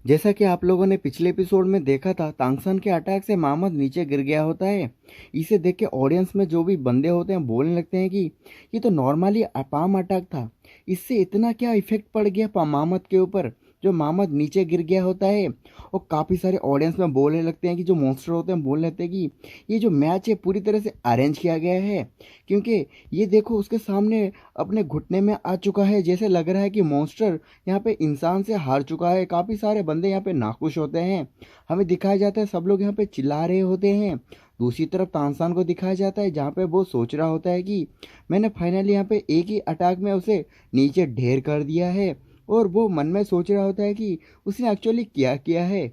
जैसा कि आप लोगों ने पिछले एपिसोड में देखा था, तांगसन के अटैक से मोहम्मद नीचे गिर गया होता है। इसे देख के ऑडियंस में जो भी बंदे होते हैं बोलने लगते हैं कि ये तो नॉर्मली पाम अटैक था, इससे इतना क्या इफेक्ट पड़ गया मोहम्मद के ऊपर जो मोहम्मद नीचे गिर गया होता है। और काफ़ी सारे ऑडियंस में बोलने लगते हैं कि जो मॉन्स्टर होते हैं बोलने लगते हैं कि ये जो मैच है पूरी तरह से अरेंज किया गया है, क्योंकि ये देखो उसके सामने अपने घुटने में आ चुका है, जैसे लग रहा है कि मॉन्स्टर यहाँ पे इंसान से हार चुका है। काफ़ी सारे बंदे यहाँ पे नाखुश होते हैं, हमें दिखाया जाता है सब लोग यहाँ पे चिल्ला रहे होते हैं। दूसरी तरफ तानसान को दिखाया जाता है जहाँ पे वो सोच रहा होता है कि मैंने फाइनली यहाँ पे एक ही अटैक में उसे नीचे ढेर कर दिया है। और वो मन में सोच रहा होता है कि उसने एक्चुअली क्या किया है।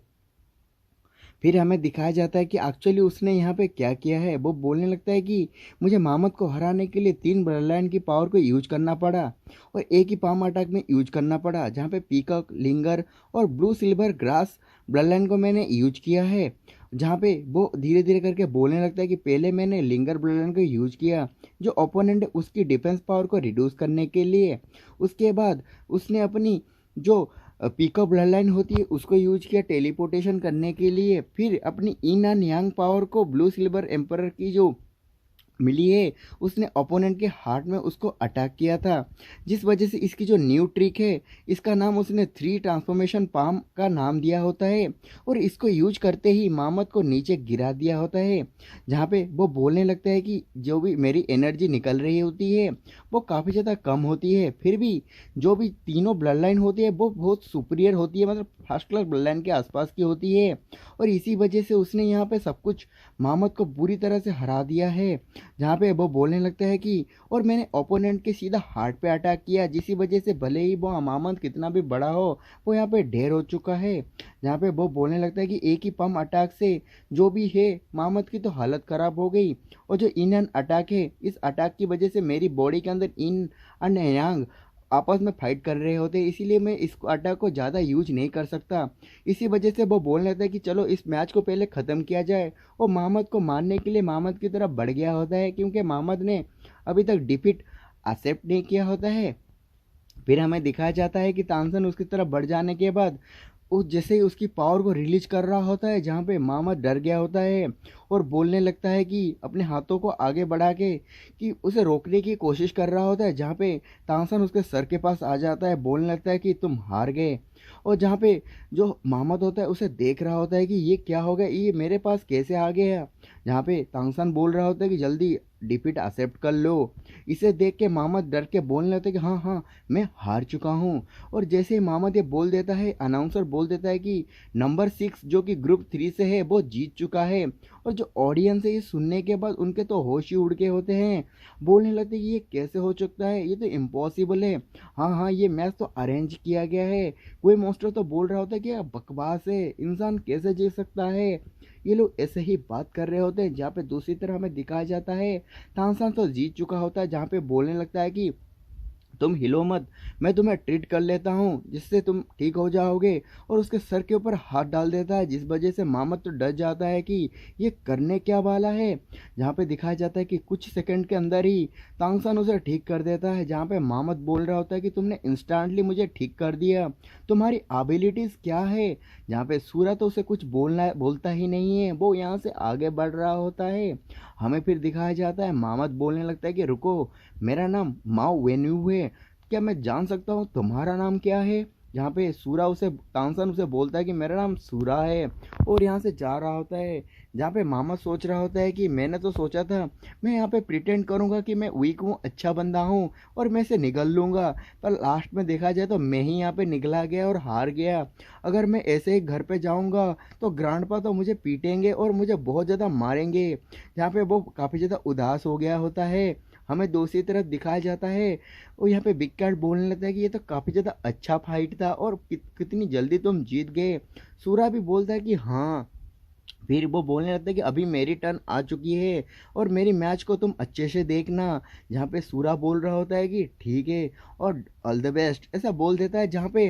फिर हमें दिखाया जाता है कि एक्चुअली उसने यहाँ पे क्या किया है। वो बोलने लगता है कि मुझे मोहम्मद को हराने के लिए 3 ब्लड लाइन की पावर को यूज करना पड़ा और एक ही पाम अटैक में यूज करना पड़ा, जहाँ पे पीकॉक, लिंगर और blue silver grass blood line को मैंने यूज किया है। जहाँ पे वो धीरे धीरे करके बोलने लगता है कि पहले मैंने लिंगर ब्लड लाइन को यूज किया जो ओपोनेंट है उसकी डिफेंस पावर को रिड्यूस करने के लिए। उसके बाद उसने अपनी जो पिकअप ब्लड लाइन होती है उसको यूज किया टेलीपोर्टेशन करने के लिए। फिर अपनी इन एंड यांग पावर को ब्लू सिल्वर एम्परर की जो मिली है उसने ओपोनेंट के हार्ट में उसको अटैक किया था, जिस वजह से इसकी जो न्यू ट्रिक है इसका नाम उसने 3 ट्रांसफॉर्मेशन पाम का नाम दिया होता है। और इसको यूज करते ही मोहम्मद को नीचे गिरा दिया होता है, जहाँ पे वो बोलने लगता है कि जो भी मेरी एनर्जी निकल रही होती है वो काफ़ी ज़्यादा कम होती है, फिर भी जो भी तीनों ब्लड लाइन होती है वो बहुत सुपीरियर होती है, मतलब फर्स्ट क्लास ब्लड लाइन के आसपास की होती है। और इसी वजह से उसने यहाँ पे सब कुछ मोहम्मद को बुरी तरह से हरा दिया है। जहाँ पे वो बोलने लगता है कि और मैंने ओपोनेंट के सीधा हार्ट पे अटैक किया, जिसकी वजह से भले ही वो मोहम्मद कितना भी बड़ा हो वो यहाँ पे ढेर हो चुका है। जहाँ पे वो बोलने लगता है कि एक ही पम अटैक से जो भी है मोहम्मद की तो हालत ख़राब हो गई, और जो इन एंड अटैक है इस अटैक की वजह से मेरी बॉडी के अंदर इन एंड यांग आपस में फाइट कर रहे होते, इसीलिए मैं इस अटैक को ज़्यादा यूज नहीं कर सकता। इसी वजह से वो बोलने लगता है कि चलो इस मैच को पहले ख़त्म किया जाए। और मोहम्मद को मारने के लिए मोहम्मद की तरफ बढ़ गया होता है, क्योंकि मोहम्मद ने अभी तक डिफीट एक्सेप्ट नहीं किया होता है। फिर हमें दिखाया जाता है कि तानसेन उसकी तरफ बढ़ जाने के बाद उस जैसे ही उसकी पावर को रिलीज कर रहा होता है, जहाँ पे मोहम्मद डर गया होता है और बोलने लगता है कि अपने हाथों को आगे बढ़ा के कि उसे रोकने की कोशिश कर रहा होता है, जहाँ पे तानसेन उसके सर के पास आ जाता है, बोलने लगता है कि तुम हार गए। और जहाँ पे जो मोहम्मद होता है उसे देख रहा होता है कि ये क्या हो गया, ये मेरे पास कैसे आ गया। जहाँ पे तानसेन बोल रहा होता है कि जल्दी डिफीट एक्सेप्ट कर लो। इसे देख के मोहम्मद डर के बोलने लगता है कि हाँ हाँ मैं हार चुका हूँ। और जैसे ही मोहम्मद ये बोल देता है, अनाउंसर बोल देता है कि नंबर 6 जो कि ग्रुप 3 से है वो जीत चुका है। और जो ऑडियंस है ये सुनने के बाद उनके तो होश ही उड़ के होते हैं, बोलने लगते हैं कि ये कैसे हो सकता है, ये तो इम्पॉसिबल है। हाँ हाँ ये मैच तो अरेंज किया गया है। कोई मोस्टर तो बोल रहा होता है कि यार बकवास है, इंसान कैसे जीत सकता है। ये लोग ऐसे ही बात कर रहे होते हैं। जहाँ पे दूसरी तरह हमें दिखाया जाता है तानसेन तो जीत चुका होता है, जहाँ पे बोलने लगता है कि तुम हिलो मत, मैं तुम्हें ट्रीट कर लेता हूँ जिससे तुम ठीक हो जाओगे। और उसके सर के ऊपर हाथ डाल देता है, जिस वजह से मोहम्मद तो डर जाता है कि ये करने क्या वाला है। जहाँ पे दिखाया जाता है कि कुछ सेकंड के अंदर ही तांगसन उसे ठीक कर देता है, जहाँ पे मोहम्मद बोल रहा होता है कि तुमने इंस्टेंटली मुझे ठीक कर दिया, तुम्हारी एबिलिटीज़ क्या है। जहाँ पे सूरज तो उसे कुछ बोलता ही नहीं है, वो यहाँ से आगे बढ़ रहा होता है। हमें फिर दिखाया जाता है मोहम्मद बोलने लगता है कि रुको, मेरा नाम माओ वेन्यू है, क्या मैं जान सकता हूँ तुम्हारा नाम क्या है। जहाँ पे सूरा उसे तानसेन उसे बोलता है कि मेरा नाम सूरा है, और यहाँ से जा रहा होता है। जहाँ पे मामा सोच रहा होता है कि मैंने तो सोचा था मैं यहाँ पे प्रिटेंड करूँगा कि मैं वीक हूँ, अच्छा बंदा हूँ और मैं से निकल लूँगा, पर लास्ट में देखा जाए तो मैं ही यहाँ पे निकला गया और हार गया। अगर मैं ऐसे ही घर पे जाऊँगा तो ग्रैंडपा तो मुझे पीटेंगे और मुझे बहुत ज़्यादा मारेंगे। जहाँ पे वो काफ़ी ज़्यादा उदास हो गया होता है। हमें दूसरी तरफ दिखाया जाता है और यहाँ पे बिग कैट बोलने लगता है कि ये तो काफ़ी ज़्यादा अच्छा फाइट था और कितनी जल्दी तुम जीत गए। सूरा भी बोलता है कि हाँ। फिर वो बोलने लगता है कि अभी मेरी टर्न आ चुकी है और मेरी मैच को तुम अच्छे से देखना। जहाँ पे सूरा बोल रहा होता है कि ठीक है और ऑल द बेस्ट ऐसा बोल देता है। जहाँ पे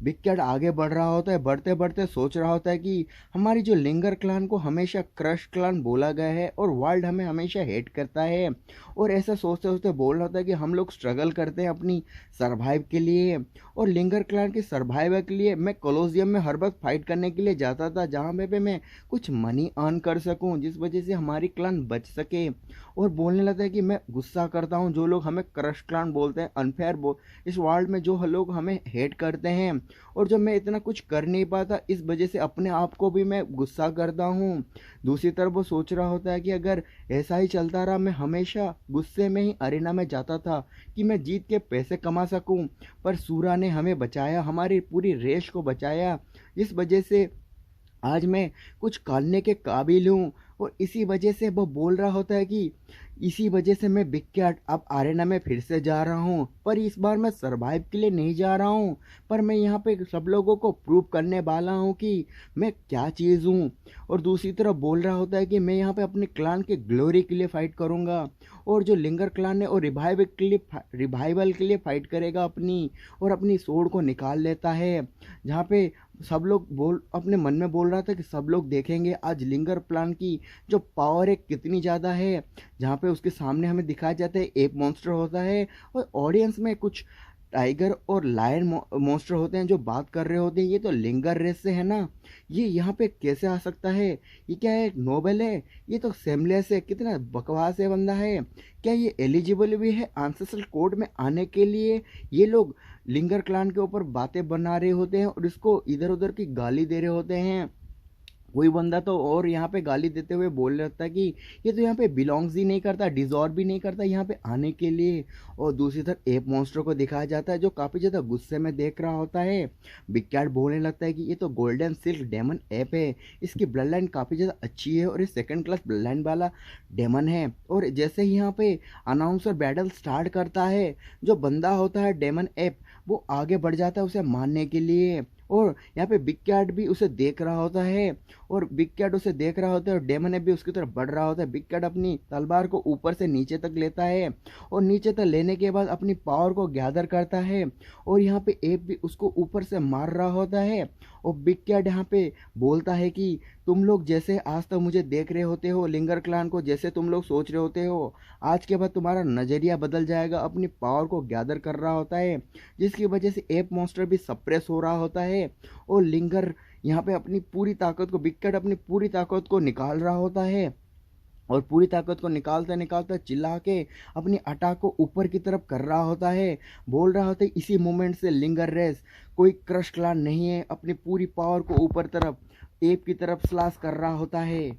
बिग कैट आगे बढ़ रहा होता है, बढ़ते बढ़ते सोच रहा होता है कि हमारी जो लिंगर क्लान को हमेशा क्रश क्लान बोला गया है और वर्ल्ड हमें हमेशा हेट करता है। और ऐसा सोचते सोचते बोल रहा होता है कि हम लोग स्ट्रगल करते हैं अपनी सर्वाइव के लिए, और लिंगर क्लान की सर्वाइव के लिए मैं कोलोसियम में हर वक्त फाइट करने के लिए जाता था, जहाँ पे मैं कुछ मनी अर्न कर सकूं, जिस वजह से हमारी क्लान बच सके। और बोलने लगता है कि मैं गुस्सा करता हूं जो लोग हमें क्रश क्लान बोलते हैं, अनफेयर इस वर्ल्ड में जो लोग हमें हेट करते हैं, और जब मैं इतना कुछ कर नहीं पाता इस वजह से अपने आप को भी मैं गुस्सा करता हूँ। दूसरी तरफ वो सोच रहा होता है कि अगर ऐसा ही चलता रहा, मैं हमेशा गुस्से में ही अरेना में जाता था कि मैं जीत के पैसे कमा सकूं, पर सूरा ने हमें बचाया, हमारी पूरी रेस को बचाया, इस वजह से आज मैं कुछ करने के काबिल हूँ। और इसी वजह से वो बोल रहा होता है कि इसी वजह से मैं बिग कैट अब आरेना में फिर से जा रहा हूँ, पर इस बार मैं सरवाइव के लिए नहीं जा रहा हूँ, पर मैं यहाँ पे सब लोगों को प्रूव करने वाला हूँ कि मैं क्या चीज़ हूँ। और दूसरी तरफ बोल रहा होता है कि मैं यहाँ पे अपने क्लान के ग्लोरी के लिए फ़ाइट करूँगा, और जो लिंगर क्लान है और रिवाइवल के लिए फ़ाइट करेगा अपनी, और अपनी सोड को निकाल लेता है। जहाँ पे सब लोग बोल अपने मन में बोल रहा था कि सब लोग देखेंगे आज लिंगर प्लान की जो पावर है कितनी ज़्यादा है। जहाँ पे उसके सामने हमें दिखाया जाता है एप मॉन्स्टर होता है, और ऑडियंस में कुछ टाइगर और लायन मॉन्स्टर होते हैं जो बात कर रहे होते हैं, ये तो लिंगर रेस से है ना, ये यहाँ पे कैसे आ सकता है, ये क्या है नोबल है, ये तो सेमलेस है, कितना बकवास है बंदा है, क्या ये एलिजिबल भी है आंसेस्ट्रल कोड में आने के लिए। ये लोग लिंगर क्लान के ऊपर बातें बना रहे होते हैं और इसको इधर उधर की गाली दे रहे होते हैं। कोई बंदा तो और यहाँ पे गाली देते हुए बोल रहा था कि ये तो यहाँ पे बिलोंग्स ही नहीं करता, डिजॉर्व भी नहीं करता यहाँ पे आने के लिए। और दूसरी तरफ एप मॉन्स्टर को दिखाया जाता है जो काफ़ी ज़्यादा गुस्से में देख रहा होता है। बिग कैट बोलने लगता है कि ये तो गोल्डन सिल्क डेमन ऐप है, इसकी ब्लड लाइन काफ़ी ज़्यादा अच्छी है और ये सेकंड क्लास ब्लड लाइन वाला डेमन है। और जैसे ही यहाँ पे अनाउंसर बैटल स्टार्ट करता है, जो बंदा होता है डेमन ऐप वो आगे बढ़ जाता है उसे मारने के लिए, और यहाँ पे बिग कैट भी उसे देख रहा होता है, और बिग कैट उसे देख रहा होता है और डेमन एप भी उसकी तरफ बढ़ रहा होता है। बिग कैट अपनी तलवार को ऊपर से नीचे तक लेता है, और नीचे तक लेने के बाद अपनी पावर को गैदर करता है, और यहाँ पे एप भी उसको ऊपर से मार रहा होता है। और बिग कैट यहाँ पे बोलता है कि तुम लोग जैसे आज तक मुझे देख रहे होते हो, लिंगर क्लान को जैसे तुम लोग सोच रहे होते हो, आज के बाद तुम्हारा नज़रिया बदल जाएगा। अपनी पावर को गैदर कर रहा होता है, जिसकी वजह से एप मॉन्स्टर भी सप्रेस हो रहा होता है, और लिंगर यहाँ पे अपनी पूरी ताकत को बिग कैट अपनी पूरी ताकत को निकाल रहा होता है, और पूरी ताकत को निकालता निकालता चिल्ला के अपनी अटैक को ऊपर की तरफ कर रहा होता है। बोल रहा होता है इसी मोमेंट से लिंगर रेस कोई क्रश क्लान नहीं है, अपनी पूरी पावर को ऊपर तरफ एप की तरफ स्लाश कर रहा होता है।